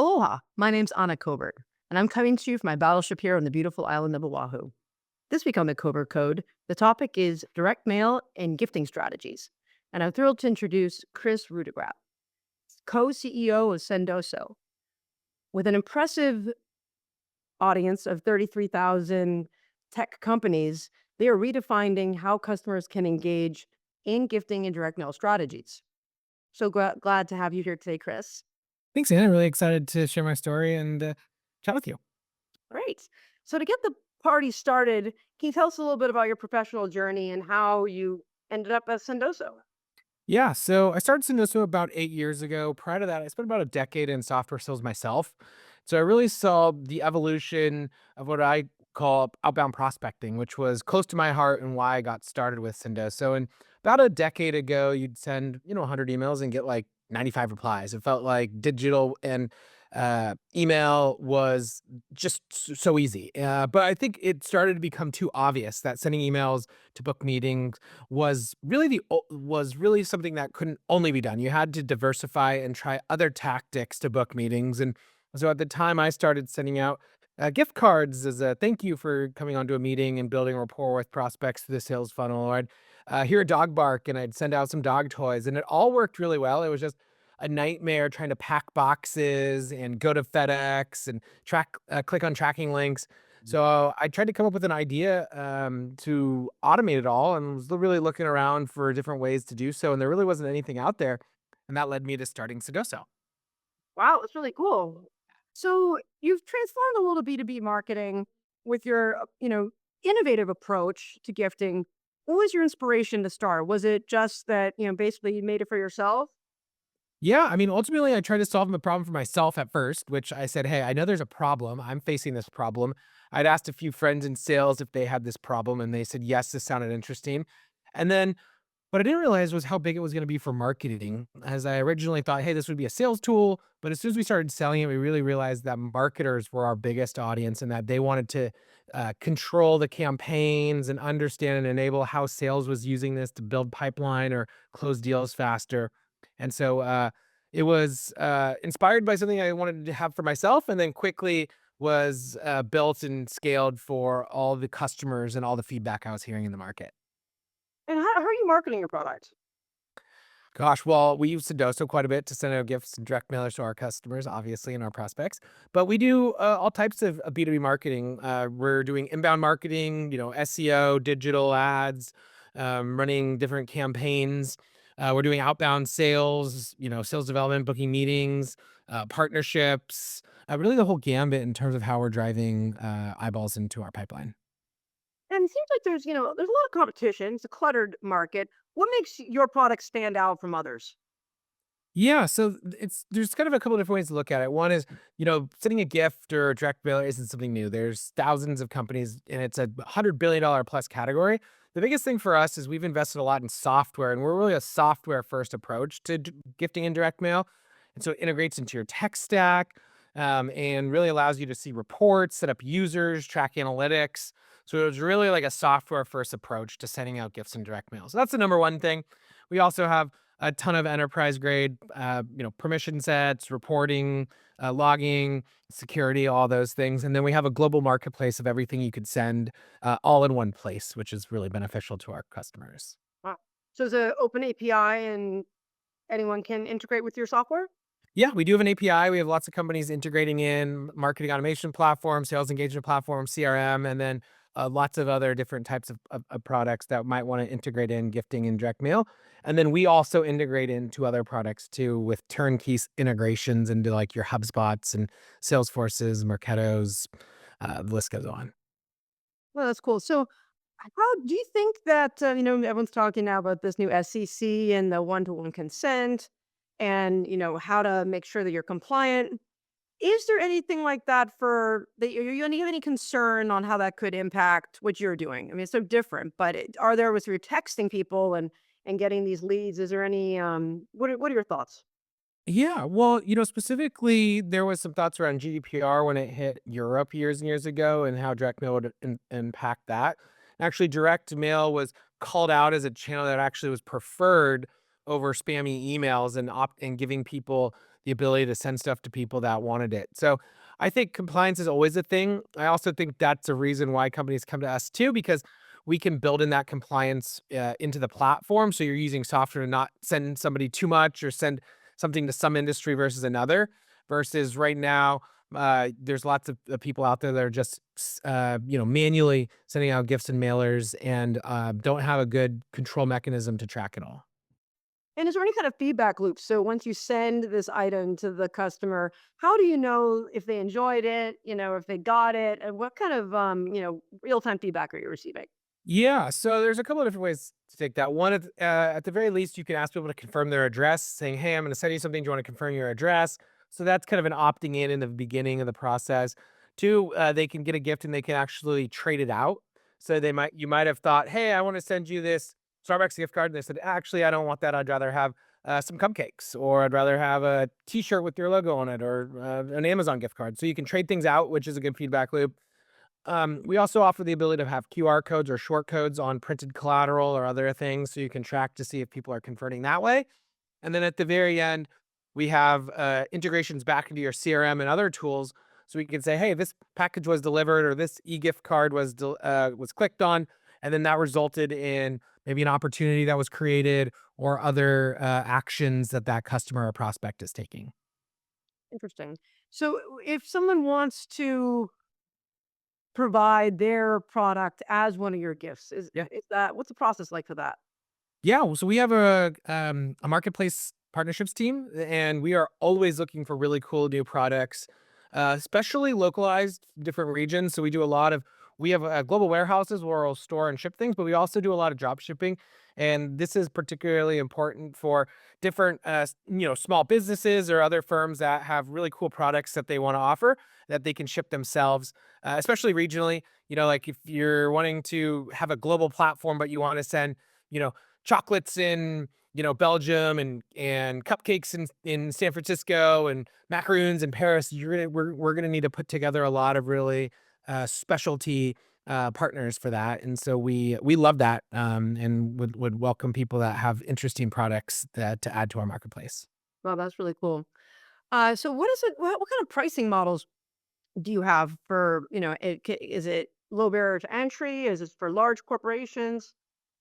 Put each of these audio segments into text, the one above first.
Aloha, my name's Anna Covert, and I'm coming to you from my battleship here on the beautiful island of Oahu. This week on the Covert Code, the topic is direct mail and gifting strategies. And I'm thrilled to introduce Kris Rudeegraap, co-CEO of Sendoso. With an impressive audience of 33,000 tech companies, they are redefining how customers can engage in gifting and direct mail strategies. So glad to have you here today, Kris. Thanks, Anna. Really excited to share my story and chat with you. Great. So to get the party started, can you tell us a little bit about your professional journey and how you ended up at Sendoso? Yeah, so I started Sendoso about 8 years ago. Prior to that, I spent about a decade in software sales myself. So I really saw the evolution of what I call outbound prospecting, which was close to my heart and why I got started with Sendoso. And about a decade ago, you'd send 100 emails and get like 95 replies. It felt like digital and email was just so easy. But I think it started to become too obvious that sending emails to book meetings was really something that couldn't only be done. You had to diversify and try other tactics to book meetings. And so at the time, I started sending out gift cards as a thank you for coming onto a meeting and building rapport with prospects through the sales funnel. Or I'd hear a dog bark and I'd send out some dog toys, and it all worked really well. It was just a nightmare trying to pack boxes and go to FedEx and click on tracking links. So I tried to come up with an idea to automate it all, and was really looking around for different ways to do so. And there really wasn't anything out there, and that led me to starting Sudoso. Wow, that's really cool. So you've transformed a little B2B marketing with your, innovative approach to gifting. What was your inspiration to start? Was it just that, basically you made it for yourself? Yeah, I mean, ultimately, I tried to solve the problem for myself at first, which I said, "Hey, I know there's a problem. I'm facing this problem." I'd asked a few friends in sales if they had this problem, and they said, "Yes, this sounded interesting." And then what I didn't realize was how big it was gonna be for marketing, as I originally thought, "Hey, this would be a sales tool," but as soon as we started selling it, we really realized that marketers were our biggest audience and that they wanted to, control the campaigns and understand and enable how sales was using this to build pipeline or close deals faster. And so, it was, inspired by something I wanted to have for myself, and then quickly was, built and scaled for all the customers and all the feedback I was hearing in the market. And how are you marketing your product? Gosh, well, we use Sendoso quite a bit to send out gifts and direct mailers to our customers, obviously, and our prospects. But we do all types of B2B marketing. We're doing inbound marketing, SEO, digital ads, running different campaigns. We're doing outbound sales, sales development, booking meetings, partnerships, really the whole gambit in terms of how we're driving eyeballs into our pipeline. And it seems like there's a lot of competition. It's a cluttered market. What makes your product stand out from others? Yeah, so there's kind of a couple different ways to look at it. One is, sending a gift or a direct mailer isn't something new. There's thousands of companies and it's a $100 billion plus category. The biggest thing for us is we've invested a lot in software, and we're really a software first approach to gifting and direct mail. And so it integrates into your tech stack, and really allows you to see reports, set up users, track analytics. So it was really like a software first approach to sending out gifts and direct mail. So that's the number one thing. We also have a ton of enterprise grade, permission sets, reporting, logging, security, all those things. And then we have a global marketplace of everything you could send, all in one place, which is really beneficial to our customers. Wow. So it's an open API and anyone can integrate with your software? Yeah, we do have an API. We have lots of companies integrating in marketing automation platform, sales engagement platform, CRM, and then lots of other different types of products that might want to integrate in gifting and direct mail. And then we also integrate into other products too with turnkey integrations into like your HubSpots and Salesforces, Marketos, the list goes on. Well, that's cool. So how do you think that, everyone's talking now about this new SEC and the one-to-one consent and, how to make sure that you're compliant. Is there anything like that for that you have any concern on how that could impact what you're doing? I mean, it's so different, but are there with you're texting people and getting these leads, is there any what are your thoughts? Yeah, well, specifically, there was some thoughts around GDPR when it hit Europe years and years ago, and how direct mail would impact that. Actually, direct mail was called out as a channel that actually was preferred over spammy emails and giving people the ability to send stuff to people that wanted it. So I think compliance is always a thing. I also think that's a reason why companies come to us too, because we can build in that compliance into the platform. So you're using software to not send somebody too much or send something to some industry versus another. Versus right now, there's lots of people out there that are just manually sending out gifts and mailers and don't have a good control mechanism to track it all. And is there any kind of feedback loop? So once you send this item to the customer, how do you know if they enjoyed it, if they got it, and what kind of real-time feedback are you receiving? Yeah, so there's a couple of different ways to take that. One, at the very least, you can ask people to confirm their address, saying, "Hey, I'm going to send you something. Do you want to confirm your address?" So that's kind of an opting in the beginning of the process. Two, they can get a gift and they can actually trade it out. So you might have thought, "Hey, I want to send you this Starbucks gift card," and they said, "Actually, I don't want that. I'd rather have some cupcakes, or I'd rather have a T-shirt with your logo on it, or an Amazon gift card." So you can trade things out, which is a good feedback loop. We also offer the ability to have QR codes or short codes on printed collateral or other things, so you can track to see if people are converting that way. And then at the very end, we have integrations back into your CRM and other tools, so we can say, "Hey, this package was delivered," or "This e-gift card was clicked on," and then that resulted in maybe an opportunity that was created or other actions that that customer or prospect is taking. Interesting. So if someone wants to provide their product as one of your gifts, Yeah. is that what's the process like for that? Yeah, well, so we have a marketplace partnerships team, and we are always looking for really cool new products, especially localized different regions. So we have global warehouses where we'll store and ship things, but we also do a lot of drop shipping, and this is particularly important for different small businesses or other firms that have really cool products that they want to offer that they can ship themselves, especially regionally. Like if you're wanting to have a global platform, but you want to send you know chocolates in Belgium and cupcakes in San Francisco and macaroons in Paris, we're gonna need to put together a lot of really specialty partners for that, and so we love that, and would welcome people that have interesting products that to add to our marketplace. Well, that's really cool. So what is it? What kind of pricing models do you have for, is it low barrier to entry? Is it for large corporations?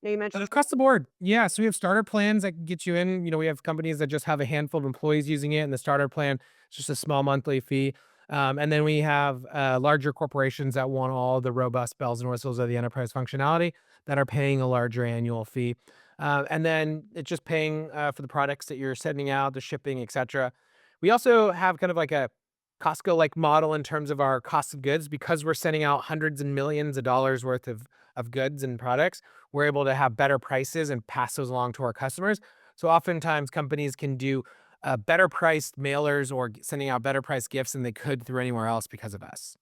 Now you mentioned, Across the board. Yeah. So we have starter plans that can get you in. We have companies that just have a handful of employees using it, and the starter plan is just a small monthly fee. And then we have larger corporations that want all the robust bells and whistles of the enterprise functionality that are paying a larger annual fee. And then it's just paying for the products that you're sending out, the shipping, etc. We also have kind of like a Costco like model in terms of our cost of goods because we're sending out hundreds and millions of dollars worth of goods and products. We're able to have better prices and pass those along to our customers. So oftentimes companies can do better priced mailers or sending out better priced gifts than they could through anywhere else because of us.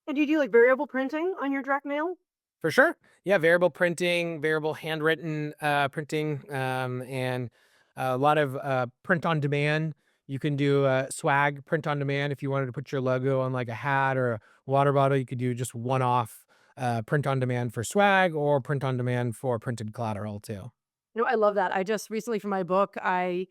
and do you do like variable printing on your direct mail? For sure. Yeah, variable printing, variable handwritten printing, and a lot of print on demand. You can do swag print on demand if you wanted to put your logo on like a hat or a water bottle. You could do just one off print on demand for swag or print on demand for printed collateral too. I love that. I just recently for my book, I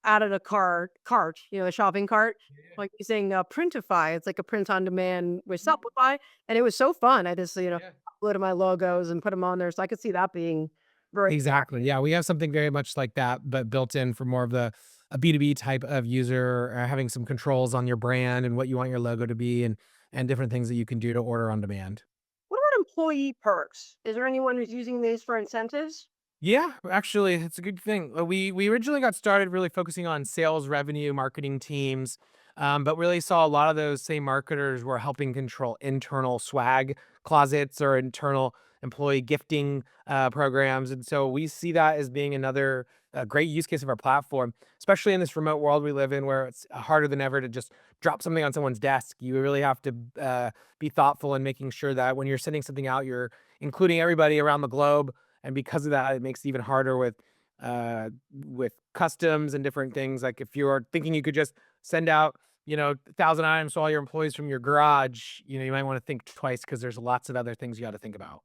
added a cart, a shopping cart, like using Printify. It's like a print on demand with Yeah. Shopify, and it was so fun. I just Yeah. uploaded my logos and put them on there, so I could see that being very Exactly. Yeah, we have something very much like that, but built in for more of the a B2B type of user, having some controls on your brand and what you want your logo to be and different things that you can do to order on demand. What about employee perks? Is there anyone who's using these for incentives? Yeah, actually, it's a good thing. We originally got started really focusing on sales, revenue, marketing teams, but really saw a lot of those same marketers were helping control internal swag closets or internal employee gifting programs, and so we see that as being another great use case of our platform, especially in this remote world we live in, where it's harder than ever to just drop something on someone's desk. You really have to be thoughtful in making sure that when you're sending something out, you're including everybody around the globe, and because of that, it makes it even harder with customs and different things. Like if you're thinking you could just send out, 1,000 items to all your employees from your garage, you might want to think twice because there's lots of other things you got to think about.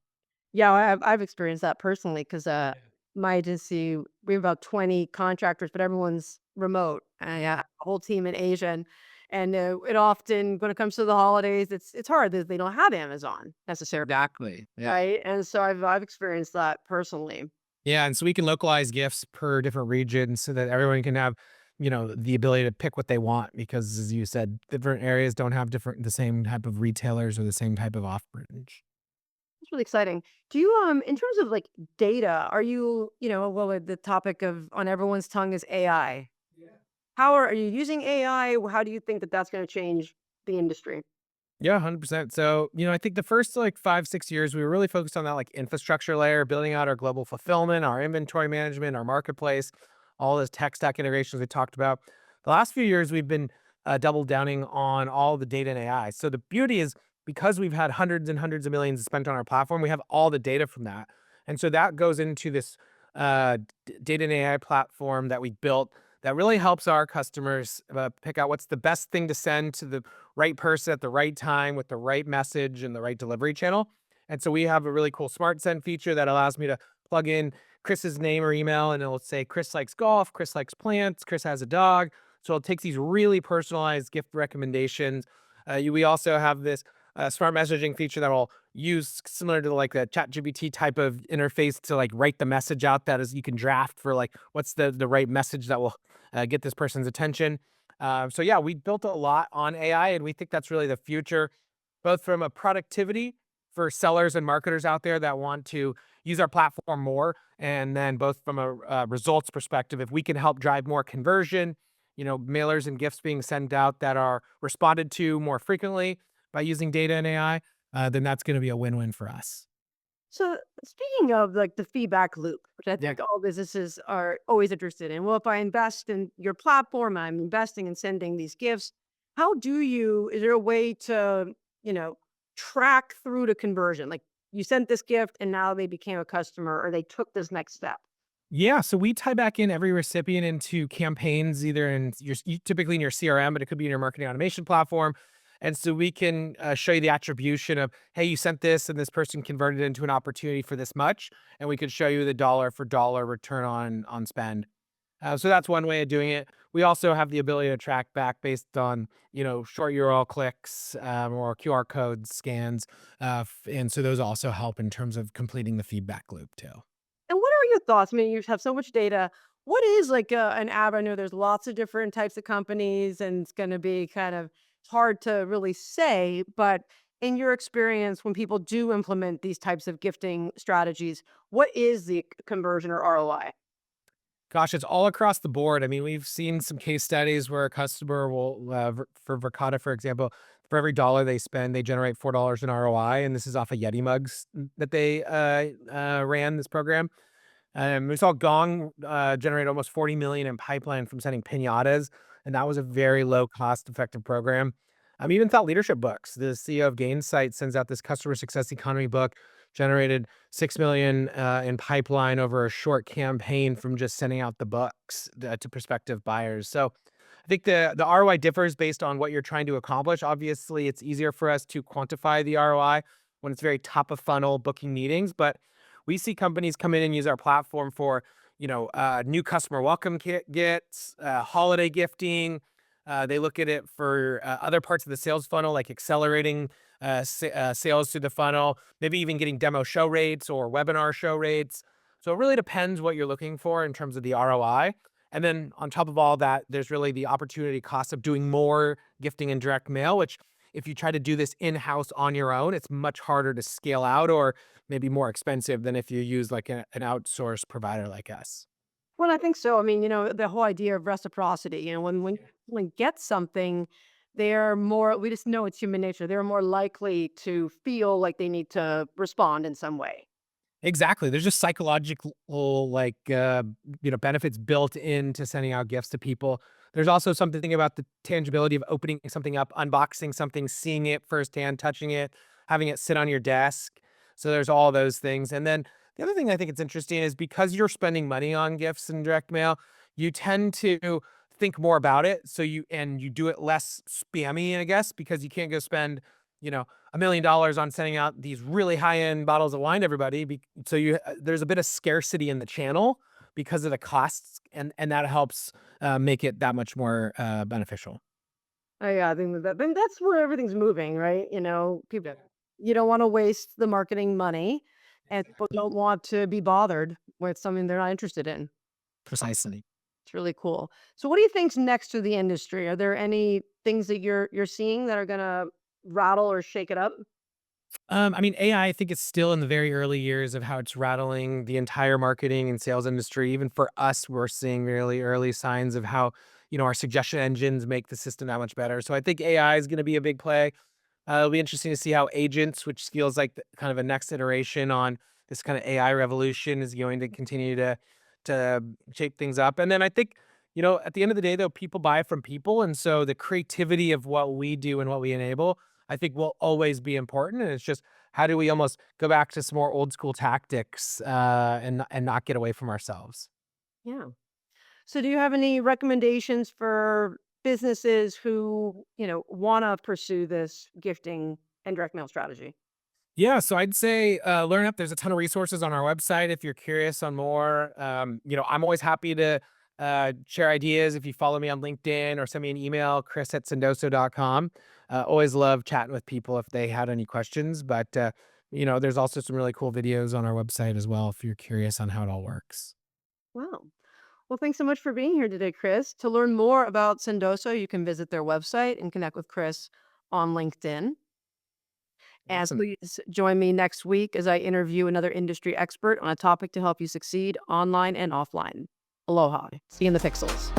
Yeah, I've experienced that personally because Yeah. my agency, we have about 20 contractors, but everyone's remote. I a whole team in Asia, and it often when it comes to the holidays, it's hard that they don't have Amazon necessarily, Exactly. Yeah. right? And so I've experienced that personally. Yeah, and so we can localize gifts per different region so that everyone can have, the ability to pick what they want because as you said, different areas don't have the same type of retailers or the same type of offerings. It's really exciting. Do you in terms of like data, are you, well, the topic of on everyone's tongue is AI. How are you using AI? How do you think that that's going to change the industry? Yeah, 100%. So, I think the first like 5, 6 years, we were really focused on that like infrastructure layer, building out our global fulfillment, our inventory management, our marketplace, all those tech stack integrations we talked about. The last few years, we've been double downing on all the data and AI. So the beauty is because we've had hundreds and hundreds of millions spent on our platform, we have all the data from that. And so that goes into this data and AI platform that we built that really helps our customers pick out what's the best thing to send to the right person at the right time with the right message and the right delivery channel. And so we have a really cool smart send feature that allows me to plug in Chris's name or email and it'll say Chris likes golf, Chris likes plants, Chris has a dog. So it takes these really personalized gift recommendations. We also have this smart messaging feature that will use similar to like the chat GPT type of interface to like write the message out that is you can draft for like what's the right message that will get this person's attention. So yeah, we built a lot on AI, and we think that's really the future, both from a productivity for sellers and marketers out there that want to use our platform more, and then both from a results perspective, if we can help drive more conversion, mailers and gifts being sent out that are responded to more frequently by using data and AI, then that's going to be a win-win for us. So speaking of like the feedback loop, which I Yeah. think all businesses are always interested in. Well, if I invest in your platform, I'm investing in sending these gifts. How do you, is there a way to, you know, track through to conversion? Like you sent this gift and now they became a customer or they took this next step. Yeah, so we tie back in every recipient into campaigns, either in typically in your CRM, but it could be in your marketing automation platform. And so we can show you the attribution of, hey, you sent this, and this person converted it into an opportunity for this much, and we could show you the dollar for dollar return on spend. So that's one way of doing it. We also have the ability to track back based on short URL clicks or QR code scans, and so those also help in terms of completing the feedback loop too. And what are your thoughts? I mean, you have so much data. What is like an app? I know there's lots of different types of companies, and it's going to be kind of hard to really say. But in your experience, when people do implement these types of gifting strategies, what is the conversion or ROI? Gosh, it's all across the board. I mean, we've seen some case studies where a customer will, for Verkada, for example, for every dollar they spend, they generate $4 in ROI, and this is off of Yeti mugs that they ran this program. We saw Gong generate almost 40 million in pipeline from sending pinatas, and that was a very low cost effective program. Even Thought Leadership Books, the CEO of Gainsight sends out this customer success economy book, generated 6 million in pipeline over a short campaign from just sending out the books to prospective buyers. So I think the ROI differs based on what you're trying to accomplish. Obviously, it's easier for us to quantify the ROI when it's very top of funnel booking meetings, but we see companies come in and use our platform for, new customer welcome gifts, holiday gifting. They look at it for other parts of the sales funnel, like accelerating sales through the funnel, maybe even getting demo show rates or webinar show rates. So it really depends what you're looking for in terms of the ROI. And then on top of all that, there's really the opportunity cost of doing more gifting and direct mail, which if you try to do this in-house on your own, it's much harder to scale out or maybe more expensive than if you use like an outsourced provider like us. Well, I think so. I mean, the whole idea of reciprocity, when get something, they're more, we just know it's human nature. They're more likely to feel like they need to respond in some way. Exactly. There's just psychological like benefits built into sending out gifts to people. There's also something about the tangibility of opening something up, unboxing something, seeing it firsthand, touching it, having it sit on your desk. So there's all those things. And then the other thing I think it's interesting is because you're spending money on gifts and direct mail, you tend to think more about it. So you do it less spammy, I guess, because you can't go spend $1 million on sending out these really high end bottles of wine to everybody. So there's a bit of scarcity in the channel because of the costs, and that helps make it that much more beneficial. Oh, yeah, I think that's where everything's moving, right? People, you don't want to waste the marketing money, and people don't want to be bothered with something they're not interested in. Precisely. It's really cool. So, what do you think's next to the industry? Are there any things that you're seeing that are gonna rattle or shake it up? I mean, AI, I think it's still in the very early years of how it's rattling the entire marketing and sales industry. Even for us, we're seeing really early signs of how, our suggestion engines make the system that much better. So I think AI is going to be a big play. It'll be interesting to see how agents, which feels like kind of a next iteration on this kind of AI revolution, is going to continue to shape things up. And then I think, at the end of the day, though, people buy from people, and so the creativity of what we do and what we enable, I think, will always be important. And it's just how do we almost go back to some more old school tactics and not get away from ourselves. Yeah. So, do you have any recommendations for businesses who want to pursue this gifting and direct mail strategy? Yeah, so I'd say learn up. There's a ton of resources on our website if you're curious on more. I'm always happy to share ideas if you follow me on LinkedIn or send me an email, chris@sendoso.com. Always love chatting with people if they had any questions. But, there's also some really cool videos on our website as well if you're curious on how it all works. Wow. Well, thanks so much for being here today, Chris. To learn more about Sendoso, you can visit their website and connect with Chris on LinkedIn. And Awesome. please join me next week as I interview another industry expert on a topic to help you succeed online and offline. Aloha. See you in the pixels.